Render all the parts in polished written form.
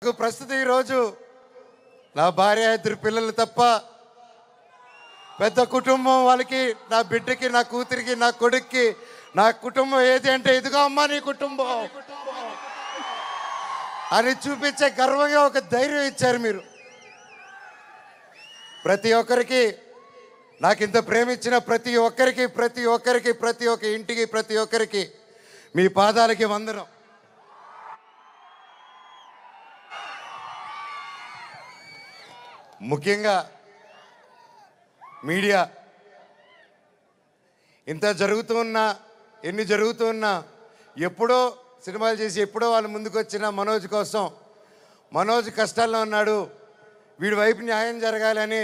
ప్రస్తుతం ఈరోజు నా భార్య ఇద్దరు పిల్లలు తప్ప పెద్ద కుటుంబం వాళ్ళకి, నా బిడ్డకి, నా కూతురికి, నా కొడుక్కి నా కుటుంబం ఏది అంటే ఇదిగో అమ్మా నీ కుటుంబం అని చూపించే గర్వంగా ఒక ధైర్యం ఇచ్చారు మీరు. ప్రతి ఒక్కరికి, నాకు ఇంత ప్రేమించిన ప్రతి ఒక్క ఇంటికి, ప్రతి ఒక్కరికి మీ పాదాలకి వందనం. ముఖ్యంగా మీడియా ఇంత ఎన్ని జరుగుతున్నా ఎప్పుడో సినిమాలు చేసి ఎప్పుడో వాళ్ళు ముందుకు వచ్చిన మనోజ్ కోసం, మనోజ్ కష్టాల్లో ఉన్నాడు, వీడి వైపు న్యాయం జరగాలని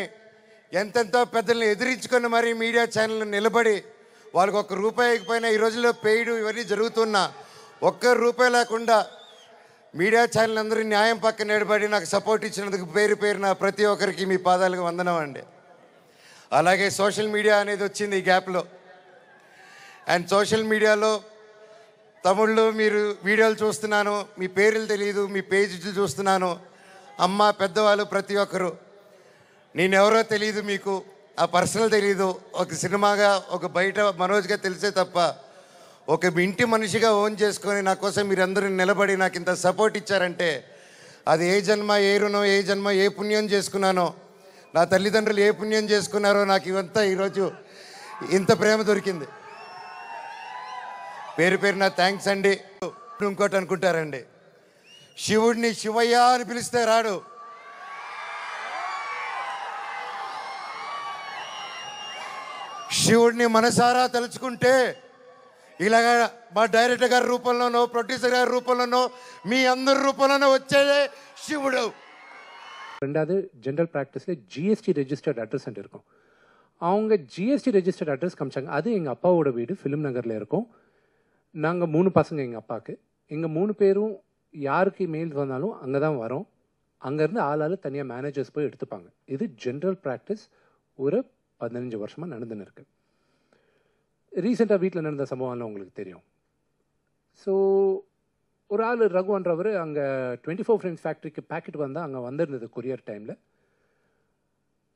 ఎంతెంతో పెద్దల్ని ఎదిరించుకొని మరీ మీడియా ఛానల్ నిలబడి వాళ్ళకి ఒక్క రూపాయి అయిపోయినా ఈ రోజుల్లో పెయిడ్ ఇవన్నీ జరుగుతున్నా ఒక్క రూపాయి లేకుండా మీడియా ఛానల్ అందరూ న్యాయం పక్కన నిలబడి నాకు సపోర్ట్ ఇచ్చినందుకు పేరున ప్రతి ఒక్కరికి మీ పాదాలకు వందనం అండి. అలాగే సోషల్ మీడియా అనేది వచ్చింది ఈ గ్యాప్లో. అండ్ సోషల్ మీడియాలో తమిళ్లో మీరు వీడియోలు చూస్తున్నాను, మీ పేర్లు తెలియదు, మీ పేజీలు చూస్తున్నాను. అమ్మ పెద్దవాళ్ళు ప్రతి ఒక్కరు, నేనెవరో తెలియదు, మీకు ఆ పర్సనల్ తెలీదు, ఒక సినిమాగా ఒక బయట మనోజ్గా తెలిసే తప్ప ఒక ఇంటి మనిషిగా ఓన్ చేసుకొని నా కోసం మీరందరూ నిలబడి నాకు ఇంత సపోర్ట్ ఇచ్చారంటే అది ఏ జన్మ ఏ రుణం, ఏ జన్మ ఏ పుణ్యం చేసుకున్నానో, నా తల్లిదండ్రులు ఏ పుణ్యం చేసుకున్నారో నాకు ఇవంతా ఈరోజు ఇంత ప్రేమ దొరికింది. పేరున థ్యాంక్స్ అండి. ఇంకోటి అనుకుంటారండి, శివుడిని శివయ్య అని పిలిస్తే రాడు, శివుడిని మనసారా తలుచుకుంటే ఇలాగ మా డైరెక్టర్ గారి రూపంలోనో, ప్రొడ్యూసర్ గారి రూపంలోనో, మీ అందరి రూపంలోనో వచ్చేదే శివుడు. ரெண்டாவது ஜென்ரல் ப்ராக்டிஸில் ஜிஎஸ்டி ரெஜிஸ்டர்ட் அட்ரஸ் இருக்கும். அவங்க ஜிஎஸ்டி ரெஜிஸ்டர்ட் அட்ரஸ் காமிச்சாங்க. அது எங்கள் அப்பாவோட வீடு ஃபிலிம் நகரில் இருக்கும். நாங்கள் 3 பசங்க எங்கள் அப்பாவுக்கு. எங்கள் 3 பேரும் யாருக்கு மெயில் வந்தாலும் அங்கே தான் வரோம். அங்கேருந்து ஆளால் தனியாக மேனேஜர்ஸ் போய் எடுத்துப்பாங்க. இது ஜென்ரல் ப்ராக்டிஸ் ஒரு 15 வருஷமாக நடந்துன்னு இருக்கு. ரீசெண்டாக வீட்டில் நடந்த சம்பவம்லாம் உங்களுக்கு தெரியும். ஸோ ஒரு ஆள் ரகுன்றவர் அங்கே 24 ஃப்ரேம்ஸ் ஃபேக்ட்ரிக்கு பேக்கெட் வந்தால் அங்கே வந்திருந்தது கொரியர் டைமில்.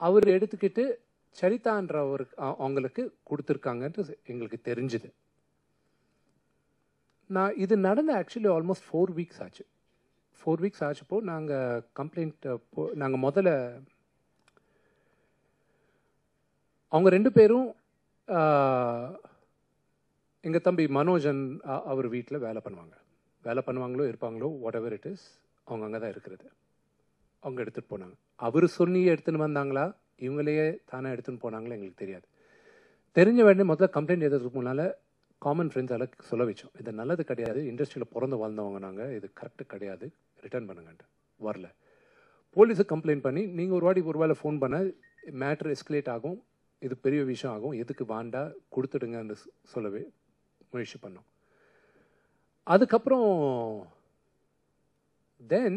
அவர் எடுத்துக்கிட்டு சரிதான்றவர் அவங்களுக்கு கொடுத்துருக்காங்கன்ட்டு எங்களுக்கு தெரிஞ்சுது. இது நடந்த ஆக்சுவலி ஆல்மோஸ்ட் 4 வீக்ஸ் ஆச்சு. 4 வீக்ஸ் ஆச்சப்போ நாங்கள் கம்ப்ளைண்ட் நாங்கள் முதல்ல அவங்க 2 பேரும் எங்கள் தம்பி மனோஜன் அவர் வீட்டில் வேலை பண்ணுவாங்களோ இருப்பாங்களோ வாட் எவர் இட் இஸ், அவங்க அங்கே தான் இருக்கிறது. அவங்க எடுத்துகிட்டு போனாங்க. அவர் சொல்லி எடுத்துன்னு வந்தாங்களா இவங்களையே தானே எடுத்துன்னு போனாங்களா எங்களுக்கு தெரியாது. தெரிஞ்ச உடனே முதல்ல கம்ப்ளைண்ட் எழுதுறதுக்கு முன்னால் காமன் ஃப்ரெண்ட்ஸால் சொல்ல வச்சோம், இது நல்லது கிடையாது, இண்டஸ்ட்ரியில் பிறந்து வாழ்ந்தவங்க நாங்கள், இது கரெக்டு கிடையாது, ரிட்டர்ன் பண்ணுங்கன்ட்டு. வரல. போலீஸுக்கு கம்ப்ளைண்ட் பண்ணி நீங்கள் ஒரு வேளை ஃபோன் பண்ண மேட்ரு எஸ்கலேட் ஆகும், இது பெரிய விஷயம் ஆகும், எதுக்கு வாண்டா கொடுத்துடுங்கன்னு சொல்லவே முயற்சி பண்ணோம். அதுக்கப்புறம் தென்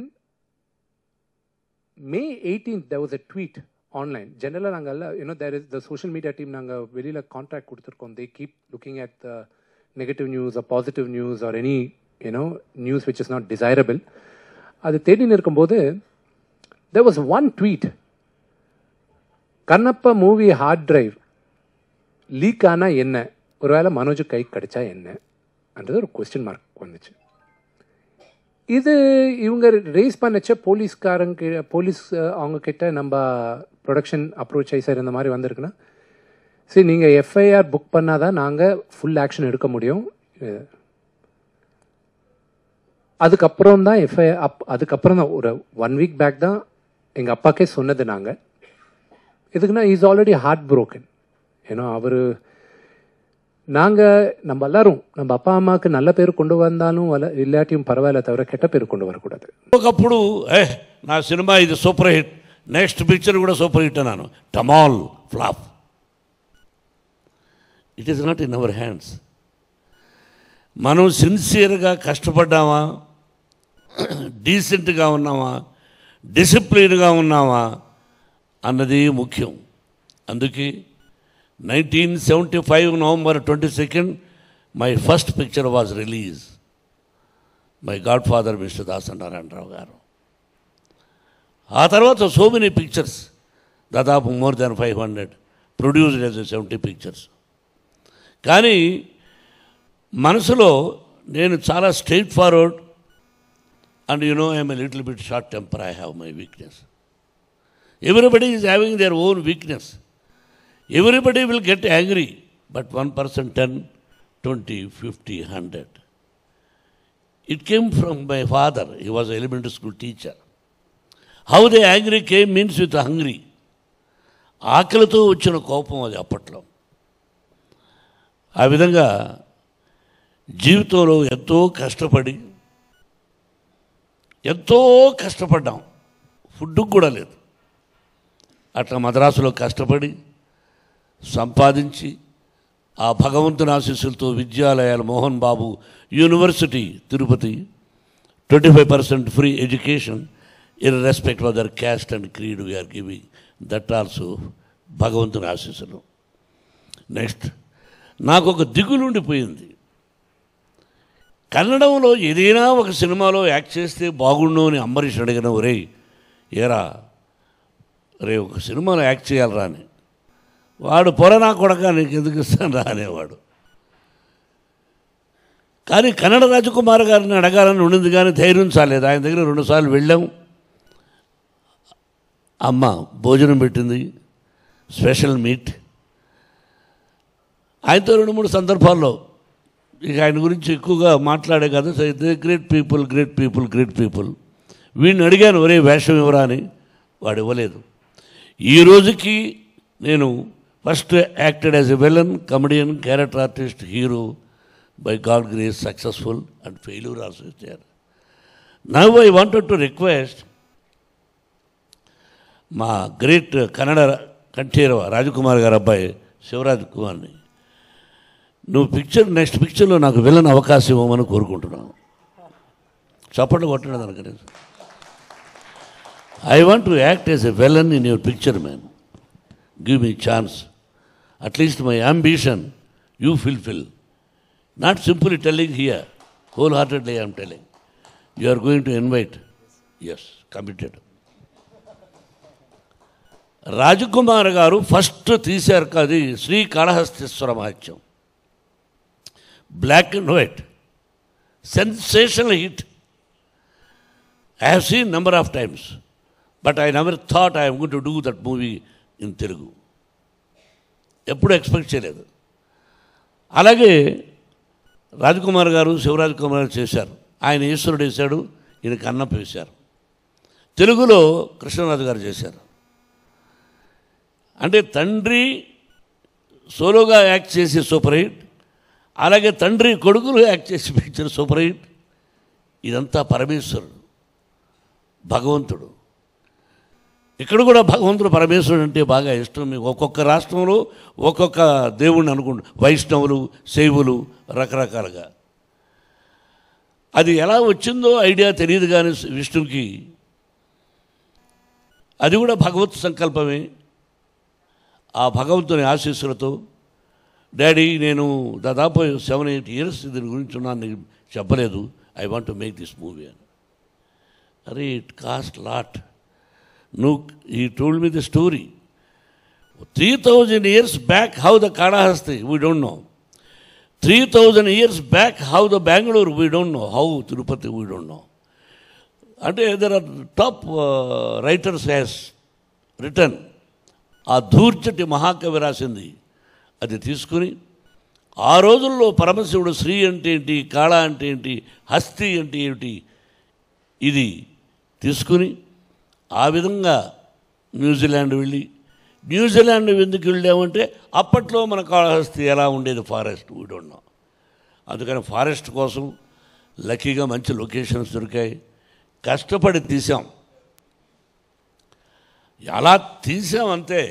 May 18th there was a tweet online. ஜெனரலாக நாங்கள் எல்லாம் there is the social media team, நாங்கள் வெளியில் கான்ட்ராக்ட் கொடுத்துருக்கோம். they keep looking at the negative news or positive news or any news which is not desirable. அது தேடின்னு இருக்கும்போது there was one tweet, Kannappa movie hard drive leak ஆனால் என்ன, ஒருவேளை மனோஜ் கை கிடைச்சா என்னன்றது ஒரு கொஸ்டின் மார்க் வந்துச்சு. இது இவங்க ரேஸ் பண்ணச்ச போலீஸ் அவங்க கிட்ட நம்ம ப்ரொடக்ஷன் அப்ரோச் ஆகி சார் இந்த மாதிரி வந்திருக்குன்னா, சரி நீங்கள் எஃப்ஐஆர் புக் பண்ணாதான் நாங்கள் ஃபுல் ஆக்ஷன் எடுக்க முடியும். அதுக்கப்புறம் தான் அதுக்கப்புறம் தான் ஒரு 1 வீக் பேக் தான் எங்கள் அப்பாக்கே சொன்னது. நாங்கள் இதுக்குன்னா இஸ் ஆல்ரெடி ஹார்ட் புரோக்கன். அவர் நம்ம எல்லாரும் நம்ம அப்பா அம்மாவுக்கு நல்ல பேர் கொண்டு வந்தாலும் இல்லாட்டியும் பரவாயில்ல, தவிர கெட்ட பேர் கொண்டு வரக்கூடாது. ఒకప్పుడు నా సినిమా ఇది సూపర్ హిట్, నెక్స్ట్ పిక్చర్ కూడా సూపర్ హిట్ అన్నాను, టమాల్ flop. It is not in our hands. మనం సిన్సియర్గా కష్టపడ్డామా, డీసెంట్గా ఉన్నామా, డిసిప్లిన్గా ఉన్నామా అన్నది ముఖ్యం. అందుకే 1975 November 22nd my first picture was released. my godfather Mr. Dasanarayana Rao garu. ఆ తర్వాత సో మెనీ పిక్చర్స్, దాదాపు more than 500 produced as 70 pictures. కానీ మనసులో నేను చాలా straight forward, and you know I'm a little bit short temper. I have my weakness. Everybody is having their own weakness. Everybody will get angry, but 1%, 10, 20, 50, 100. It came from my father. He was an elementary school teacher. How the angry came means with hungry. ఆకలితో వచ్చిన కోపం అది అప్పట్లో. ఆ విధంగా జీవితంలో ఎంతో కష్టపడ్డాం. ఫుడ్కు కూడా లేదు. అట్లా మద్రాసులో కష్టపడి సంపాదించి ఆ భగవంతుని ఆశీస్సులతో విద్యాలయాలు, Mohan Babu university Tirupati, 25% free education irrespective of their caste and creed we are giving. That also భగవంతుని ఆశీస్సులు. నెక్స్ట్, నాకు ఒక దిగులు ఉండిపోయింది. కన్నడంలో ఏదైనా ఒక సినిమాలో యాక్ట్ చేస్తే బాగుండు అని అంబరీష్ అడిగిన, ఒరే ఏరా రే ఒక సినిమాలో యాక్ట్ చేయాలరా అని. వాడు పొరనా కొడక నీకు ఎందుకు ఇస్తాను రా అనేవాడు. కానీ కన్నడ రాజకుమార్ గారిని అడగాలని ఉండింది, కానీ ధైర్యం చాలేదు. ఆయన దగ్గర 2 సార్లు వెళ్ళాం. అమ్మ భోజనం పెట్టింది, స్పెషల్ మీట్. ఆయనతో 2-3 సందర్భాల్లో ఇక ఆయన గురించి ఎక్కువగా మాట్లాడే కదా, గ్రేట్ పీపుల్. వీడిని అడిగాను, ఒరే వేషం ఇవ్వరా అని. వాడు ఇవ్వలేదు. ఈ రోజుకి నేను first acted as a villain, comedian, character artist, hero, by God grace successful and failure also is there. Now I wanted to request మా గ్రేట్ కన్నడ కంఠీరవ రాజకుమార్ గారు అబ్బాయి శివరాజ్ కుమార్ని, నువ్వు నెక్స్ట్ పిక్చర్లో నాకు విలన్ అవకాశం ఇవ్వమని కోరుకుంటున్నాను. చప్పట్లు కొట్టండి దానికి. I want to act as a villain in your picture man. Give me chance. At least my ambition you fulfil. Not simply telling here, wholeheartedly I am telling. You are going to invite. Yes, committed. Rajkumar గారు first తీశారు కాదు Srikalahastheeswara Mahatyam. Black and white, sensational hit. I have seen number of times, but I never thought I am going to do that movie in Telugu. ఎప్పుడు expect చేయలేదు. అలాగే రాజకుమార్ గారు శివరాజ్ కుమార్ చేశారు. ఆయన ఈశ్వరుడు వేశాడు, ఈయన కన్నప్ప వేశారు. తెలుగులో కృష్ణరాజు గారు చేశారు. అంటే తండ్రి సోలోగా యాక్ట్ చేసి సూపర్ హిట్, అలాగే తండ్రి కొడుకులు యాక్ట్ చేసి పిక్చర్ సూపర్ హిట్. ఇదంతా పరమేశ్వరుడు, భగవంతుడు. ఇక్కడ కూడా భగవంతుడు పరమేశ్వరుడు అంటే బాగా ఇష్టం. మీకు ఒక్కొక్క రాష్ట్రంలో ఒక్కొక్క దేవుణ్ణి అనుకుంటు, వైష్ణవులు, శైవులు, రకరకాలుగా. అది ఎలా వచ్చిందో ఐడియా తెలియదు, కానీ విష్ణువుకి అది కూడా భగవత్ సంకల్పమే. ఆ భగవంతుని ఆశీస్సులతో డాడీ నేను దాదాపు 7-8 years దీని గురించి ఉన్నాను, నీకు చెప్పలేదు. I want to make this movie అని. అరే it cost lot. He told me the story. 3,000 years back, how the Kadahasti, we don't know. 3,000 years back, how the Bangalore, we don't know. How Tirupati, we don't know. And there are top writers has written. ఆ ధూర్చటి మహాకవి రాసింది. అది తీసుకుని ఆ రోజుల్లో పరమశివుడు శ్రీ అంటే ఏంటి, కాళ అంటే ఏంటి, హస్తి అంటే ఏమిటి, ఇది తీసుకుని ఆ విధంగా న్యూజిలాండ్ వెళ్ళి, న్యూజిలాండ్ ఎందుకు వెళ్ళామంటే అప్పట్లో మన కాళహస్తి ఎలా ఉండేది, ఫారెస్ట్, వీ డోంట్ నో. అందుకని ఫారెస్ట్ కోసం లక్కీగా మంచి లొకేషన్స్ దొరికాయి, కష్టపడి తీసాం. అలా తీసామంతే.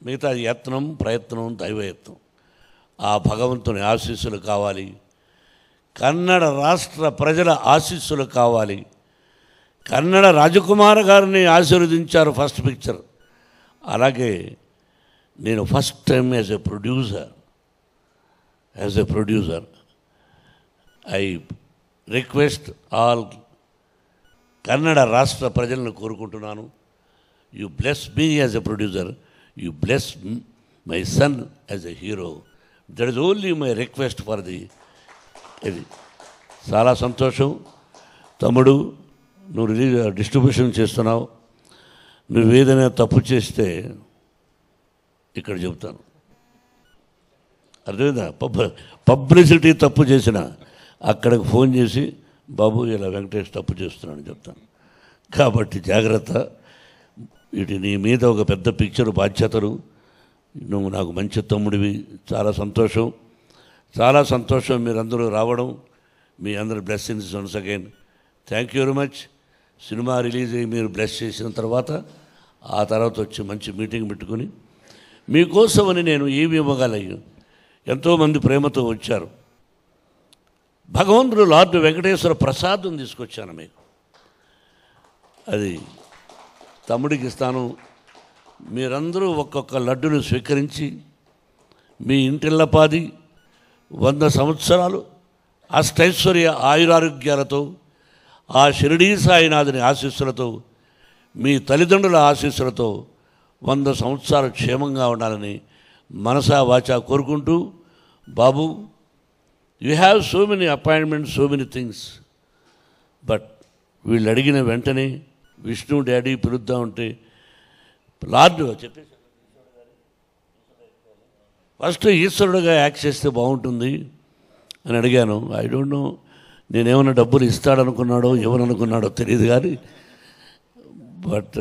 మిగతా యత్నం, ప్రయత్నం, దైవయత్నం. ఆ భగవంతుని ఆశీస్సులు కావాలి, కన్నడ రాష్ట్ర ప్రజల ఆశీస్సులు కావాలి. కన్నడ రాజకుమార్ గారిని ఆశీర్వదించారు ఫస్ట్ పిక్చర్. అలాగే నేను first time as a producer I request all Kannada రాష్ట్ర ప్రజలను కోరుకుంటున్నాను, you bless me as a producer, you bless my son as a hero. That is only my request for the. ఇది చాలా సంతోషం. తమ్ముడు, నువ్వు డిస్ట్రిబ్యూషన్ చేస్తున్నావు. నువ్వు ఏదైనా తప్పు చేస్తే ఇక్కడ చెబుతాను, అర్థమైందా? పబ్లిసిటీ తప్పు చేసిన అక్కడికి ఫోన్ చేసి బాబు ఇలా వెంకటేష్ తప్పు చేస్తున్నాడని చెప్తాను. కాబట్టి జాగ్రత్త. ఇటు నీ మీద ఒక పెద్ద పిక్చర్ బాధ్యతలు. నువ్వు నాకు మంచి తమ్ముడివి. చాలా సంతోషం, చాలా సంతోషం మీరందరూ రావడం. మీ అందరి blessings once again. Thank you very much. Cinema release అయ్యి మీరు బ్లెస్ చేసిన తర్వాత ఆ తర్వాత వచ్చి మంచి మీటింగ్ పెట్టుకుని మీకోసమని నేను ఏమి ఇవ్వగలను. ఎంతోమంది ప్రేమతో వచ్చారు. భగవంతుడు లార్డ్ వెంకటేశ్వర ప్రసాదం తీసుకొచ్చాను మీకు. అది తమ్ముడికి ఇస్తాను. మీరందరూ ఒక్కొక్క లడ్డును స్వీకరించి మీ ఇంటిల్లపాది 100 సంవత్సరాలు అష్టైశ్వర్య ఆయురారోగ్యాలతో, ఆ షిరిడీ సాయినాథుని ఆశీస్సులతో, మీ తల్లిదండ్రుల ఆశీస్సులతో 100 సంవత్సరాలు క్షేమంగా ఉండాలని మనసా వాచా కోరుకుంటూ, బాబు, you have so many appointments, so many things, but వీళ్ళు అడిగిన వెంటనే విష్ణు డాడీ పిలుద్దాం అంటే లార్డ్ చెప్పేసి ఫస్ట్ ఈశ్వరుడుగా యాక్ట్ చేస్తే బాగుంటుంది అని అడిగాను. ఐ డోంట్ నో, నేనేమన్నా డబ్బులు ఇస్తాడనుకున్నాడో ఎవరనుకున్నాడో తెలియదు కానీ బట్